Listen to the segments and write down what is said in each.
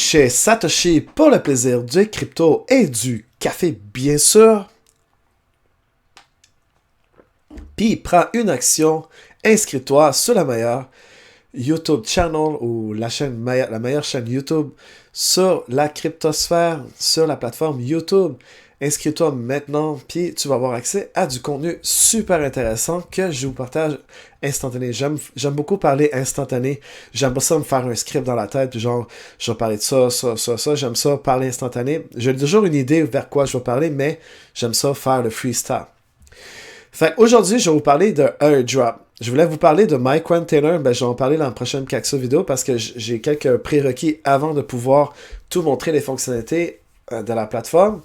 chez Satoshi pour le plaisir du crypto et du café, bien sûr. Puis prends une action, inscris-toi sur la meilleure YouTube channel ou la meilleure chaîne YouTube sur la cryptosphère, sur la plateforme YouTube. Inscris-toi maintenant, puis tu vas avoir accès à du contenu super intéressant que je vous partage instantané. J'aime beaucoup parler instantané. J'aime pas ça me faire un script dans la tête, puis genre, je vais parler de ça. J'aime ça, parler instantané. J'ai toujours une idée vers quoi je vais parler, mais j'aime ça faire le freestyle. Fait aujourd'hui, je vais vous parler de airdrop. Je voulais vous parler de MyCoinTainer, je vais en parler dans la prochaine Kaxa vidéo parce que j'ai quelques prérequis avant de pouvoir tout montrer les fonctionnalités de la plateforme.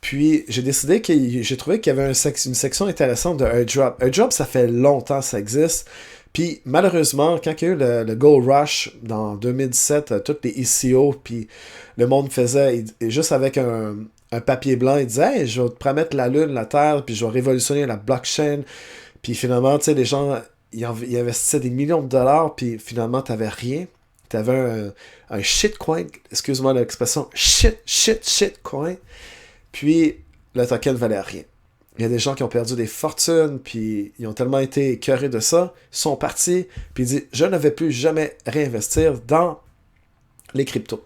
Puis, j'ai décidé j'ai trouvé qu'il y avait une section intéressante de airdrop. Airdrop, ça fait longtemps que ça existe. Puis, malheureusement, quand il y a eu le Gold Rush dans 2017, toutes les ICO, puis le monde faisait, juste avec un papier blanc, il disait « Hey, je vais te promettre la lune, la terre, puis je vais révolutionner la blockchain. » Puis finalement, tu sais, les gens, ils investissaient des millions de dollars, puis finalement, tu n'avais rien. Tu avais un shitcoin, excuse-moi l'expression, shitcoin. Puis, le token ne valait rien. Il y a des gens qui ont perdu des fortunes, puis ils ont tellement été écœurés de ça, ils sont partis, puis ils disent « Je ne vais plus jamais réinvestir dans les cryptos. »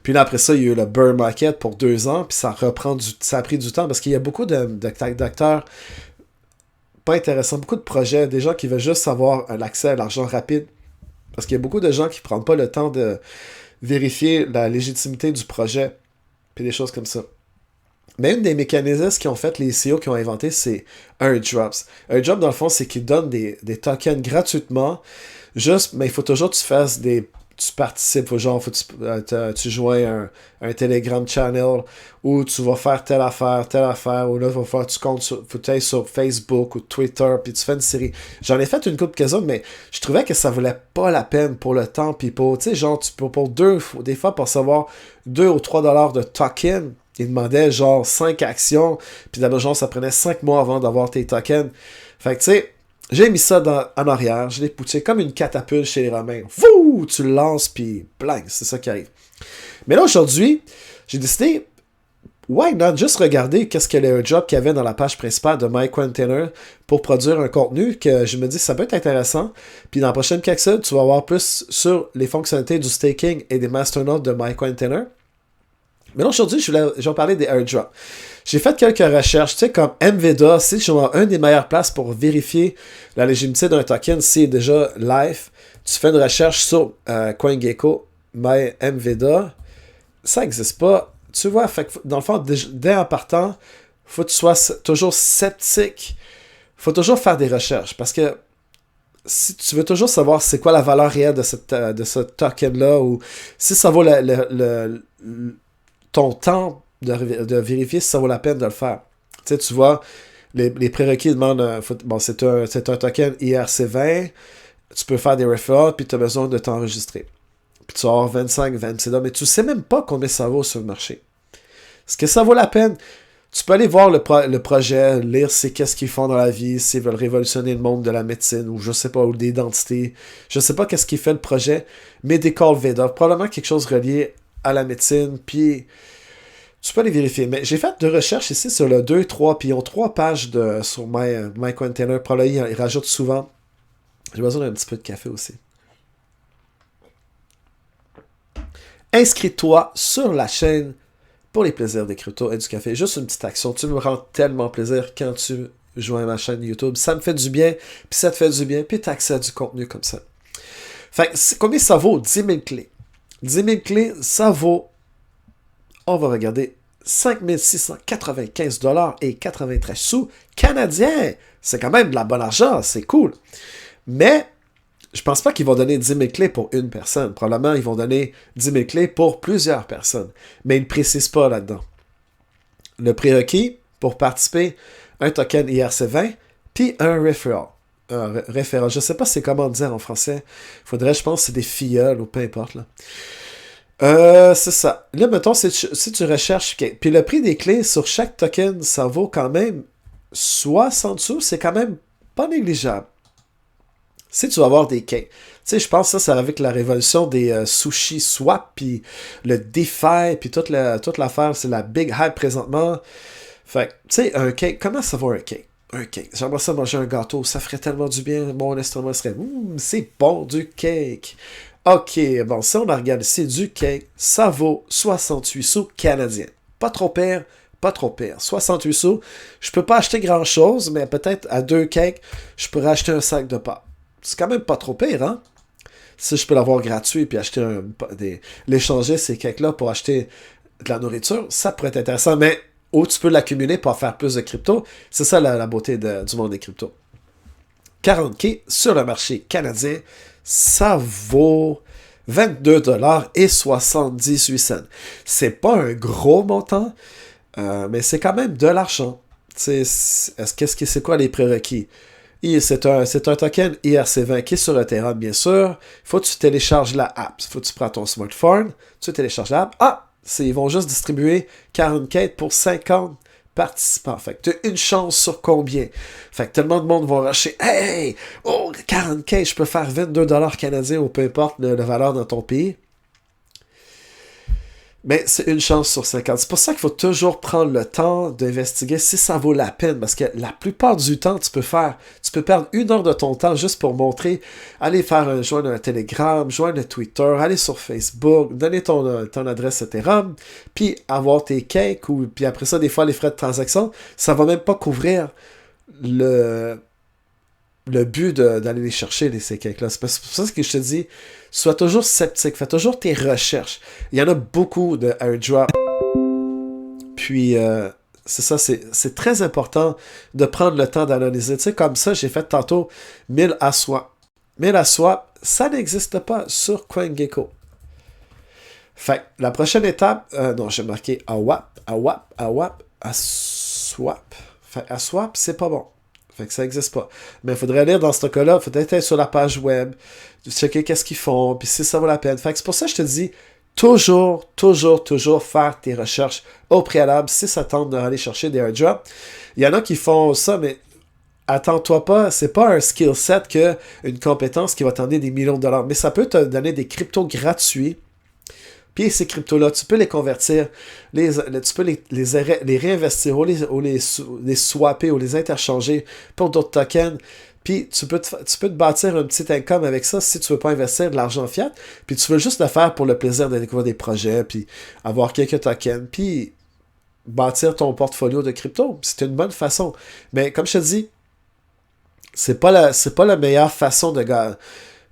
Puis là, après ça, il y a eu le bear market pour 2 ans, puis ça a pris du temps, parce qu'il y a beaucoup d'acteurs pas intéressants, beaucoup de projets, des gens qui veulent juste avoir l'accès à l'argent rapide, parce qu'il y a beaucoup de gens qui ne prennent pas le temps de vérifier la légitimité du projet, puis des choses comme ça. Mais une des mécanismes qui ont fait les CEO qui ont inventé, c'est airdrops. Airdrop, dans le fond, c'est qu'ils donnent des tokens gratuitement. Juste, mais il faut toujours que tu participes, faut que tu joins un Telegram channel où tu vas faire telle affaire, ou là, faut que tu ailles sur Facebook ou Twitter, puis tu fais une série. J'en ai fait une couple de mais je trouvais que ça valait pas la peine pour le temps, puis pour, tu sais, genre, des fois, pour savoir 2 ou 3 dollars de token, ils demandaient genre 5 actions, puis d'abord, genre, ça prenait 5 mois avant d'avoir tes tokens. Fait que, tu sais, j'ai mis ça en arrière, je l'ai poussé comme une catapulte chez les Romains. Fouh! Tu le lances, puis blanc, c'est ça qui arrive. Mais là, aujourd'hui, j'ai décidé, why not juste regarder qu'est-ce que le job qu'il y avait dans la page principale de MyCoinTainer pour produire un contenu que je me dis, ça peut être intéressant. Puis dans la prochaine Kaxa, tu vas voir plus sur les fonctionnalités du staking et des masternodes de MyCoinTainer. Mais là, aujourd'hui, je vais parler des airdrops. J'ai fait quelques recherches, tu sais, comme NVIDIA, c'est une des meilleures places pour vérifier la légitimité d'un token, c'est déjà live. Tu fais une recherche sur CoinGecko, NVIDIA, ça n'existe pas. Tu vois, fait que dans le fond, dès en partant, il faut que tu sois toujours sceptique. Il faut toujours faire des recherches, parce que si tu veux toujours savoir c'est quoi la valeur réelle de ce token-là, ou si ça vaut ton temps de vérifier si ça vaut la peine de le faire. Tu sais, tu vois, les prérequis demandent, c'est un token IRC20, tu peux faire des referrals, puis tu as besoin de t'enregistrer. Puis tu vas avoir 26 $, mais tu ne sais même pas combien ça vaut sur le marché. Est-ce que ça vaut la peine? Tu peux aller voir le projet, lire qu'est-ce qu'ils font dans la vie, s'ils veulent révolutionner le monde de la médecine, ou je sais pas, ou d'identité. Je sais pas qu'est-ce qu'il fait le projet. Medical Veda, probablement quelque chose relié à la médecine, puis tu peux les vérifier. Mais j'ai fait 2 recherches ici sur le 2, 3, puis ils ont 3 pages sur MyCoinTainer. Probablement, ils rajoutent souvent. J'ai besoin d'un petit peu de café aussi. Inscris-toi sur la chaîne pour les plaisirs des cryptos et du café. Juste une petite action. Tu me rends tellement plaisir quand tu joins à ma chaîne YouTube. Ça me fait du bien, puis ça te fait du bien, puis tu as accès à du contenu comme ça. Fait que combien ça vaut? 10 000 clés. 10 000 clés, ça vaut, on va regarder, 5 695 $ et 93 sous canadiens. C'est quand même de la bonne argent, c'est cool. Mais je pense pas qu'ils vont donner 10 000 clés pour une personne. Probablement, ils vont donner 10 000 clés pour plusieurs personnes. Mais ils ne précisent pas là-dedans. Le prérequis pour participer, un token IRC20, puis un referral. Référent. Je sais pas c'est comment dire en français. Faudrait, je pense, c'est des filleuls ou peu importe. Là. C'est ça. Là, mettons, si tu recherches... Puis le prix des clés sur chaque token, ça vaut quand même 60 sous. C'est quand même pas négligeable. si tu vas avoir des cakes. Tu sais, je pense que ça avec la révolution des sushi swap, puis le DeFi, puis toute l'affaire, c'est la big hype présentement. Fait que, tu sais, un cake, comment ça va un cake? Un cake. J'aimerais ça manger un gâteau, ça ferait tellement du bien, mon estomac serait, c'est bon du cake. Ok, bon, si on regarde ici, du cake, ça vaut 68 sous canadiens. Pas trop pire, pas trop pire. 68 sous, je peux pas acheter grand-chose, mais peut-être à 2 cakes, je pourrais acheter un sac de pâtes. C'est quand même pas trop pire, hein? Si je peux l'avoir gratuit puis acheter l'échanger ces cakes-là pour acheter de la nourriture, ça pourrait être intéressant, mais où tu peux l'accumuler pour faire plus de crypto, c'est ça la beauté du monde des cryptos. 40K sur le marché canadien, ça vaut 22,78 $. C'est pas un gros montant, mais c'est quand même de l'argent. C'est quoi les prérequis? C'est un token IRC20 qui est sur Ethereum, bien sûr. Il faut que tu télécharges la app. Il faut que tu prends ton smartphone, tu télécharges l'app. Ils vont juste distribuer 40K pour 50 participants. Fait que tu as une chance sur combien? Fait que tellement de monde vont rusher. Hey! Oh, 40K, je peux faire 22 $ canadiens ou peu importe la valeur dans ton pays. Mais c'est une chance sur 50. C'est pour ça qu'il faut toujours prendre le temps d'investiguer si ça vaut la peine. Parce que la plupart du temps, tu peux perdre 1 heure de ton temps juste pour montrer, aller joindre un Telegram, joindre un Twitter, aller sur Facebook, donner ton adresse Ethereum, puis avoir tes cakes, puis après ça, des fois, les frais de transaction, ça va même pas couvrir le but d'aller les chercher, ces cakes-là. C'est pour ça que je te dis, sois toujours sceptique, fais toujours tes recherches. Il y en a beaucoup de airdrop. Puis, c'est ça, c'est très important de prendre le temps d'analyser. Tu sais, comme ça, j'ai fait tantôt 1000 ASWAP. 1000 ASWAP, ça n'existe pas sur CoinGecko. Fait que la prochaine étape, non, j'ai marqué AWAP, ASWAP. Fait ASWAP, c'est pas bon. Fait que ça n'existe pas. Mais il faudrait lire dans ce cas-là, il faudrait être sur la page web, checker qu'est-ce qu'ils font, puis si ça vaut la peine. Fait que c'est pour ça que je te dis, toujours faire tes recherches au préalable si ça tente d'aller chercher des airdrops. Il y en a qui font ça, mais attends-toi pas, c'est pas un skill set que une compétence qui va t'en donner des millions de dollars. Mais ça peut te donner des cryptos gratuits. Puis ces cryptos-là, tu peux les convertir, tu peux les réinvestir ou les swapper ou les interchanger pour d'autres tokens. Puis tu peux te bâtir un petit income avec ça si tu veux pas investir de l'argent fiat. Puis tu veux juste le faire pour le plaisir de découvrir des projets, puis avoir quelques tokens, puis bâtir ton portfolio de crypto. C'est une bonne façon. Mais comme je te dis, c'est pas la meilleure façon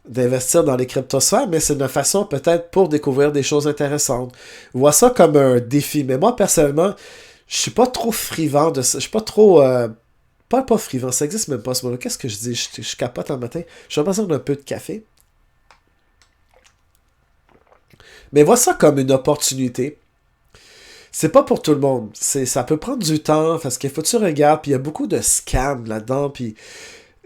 d'investir dans les cryptosphères, mais c'est une façon peut-être pour découvrir des choses intéressantes. Vois ça comme un défi. Mais moi, personnellement, je suis pas trop frivant de ça. Je suis pas trop... pas frivant, ça existe même pas ce mot-là. Qu'est-ce que je dis? Je capote le matin. J'ai besoin d'un peu de café. Mais vois ça comme une opportunité. C'est pas pour tout le monde. Ça peut prendre du temps, parce qu'il faut que tu regardes, puis il y a beaucoup de scams là-dedans, puis...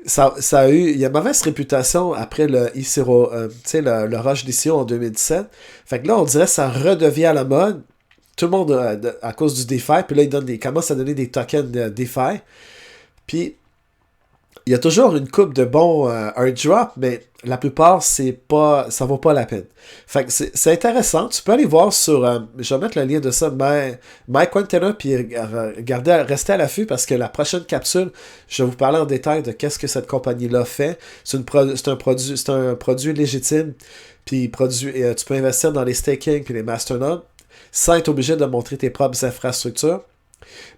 il y a mauvaise réputation après le ICO, le rush d'ICO en 2017. Fait que là, on dirait que ça redevient à la mode. Tout le monde, à cause du DeFi, puis là, il commence à donner des tokens de DeFi. Puis, il y a toujours une coupe de bons airdrop, mais la plupart, ça vaut pas la peine. Fait que c'est intéressant. Tu peux aller voir sur... je vais mettre le lien de ça, MyCoinTeller, puis rester à l'affût, parce que la prochaine capsule, je vais vous parler en détail de qu'est-ce que cette compagnie-là fait. C'est un produit légitime, puis tu peux investir dans les staking puis les masternodes sans être obligé de montrer tes propres infrastructures.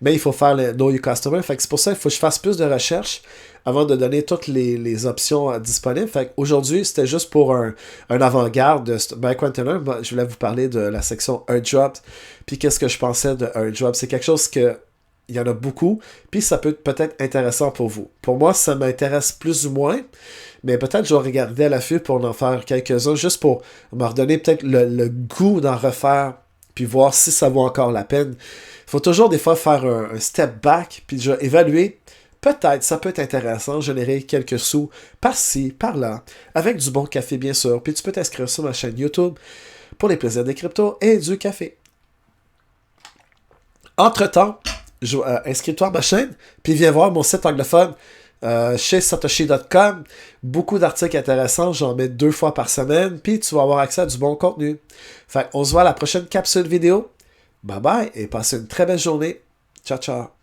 Mais il faut faire le Know Your Customer. Fait que c'est pour ça qu'il faut que je fasse plus de recherches avant de donner toutes les options disponibles. Fait qu'aujourd'hui, c'était juste pour un avant-garde de MyCoinTeller. Je voulais vous parler de la section airdrop. Puis qu'est-ce que je pensais de airdrop. C'est quelque chose que il y en a beaucoup. Puis ça peut être intéressant pour vous. Pour moi, ça m'intéresse plus ou moins. Mais peut-être je vais regarder à l'affût pour en faire quelques-uns. Juste pour me redonner peut-être le goût d'en refaire. Puis voir si ça vaut encore la peine. Il faut toujours des fois faire un step back, puis déjà évaluer. Peut-être, ça peut être intéressant, générer quelques sous par-ci, par-là, avec du bon café bien sûr. Puis tu peux t'inscrire sur ma chaîne YouTube pour les plaisirs des cryptos et du café. Entre-temps, inscris-toi à ma chaîne, puis viens voir mon site anglophone chez Satoshi.com. Beaucoup d'articles intéressants, j'en mets 2 fois par semaine, puis tu vas avoir accès à du bon contenu. Fait on se voit à la prochaine capsule vidéo. Bye bye et passez une très belle journée. Ciao, ciao.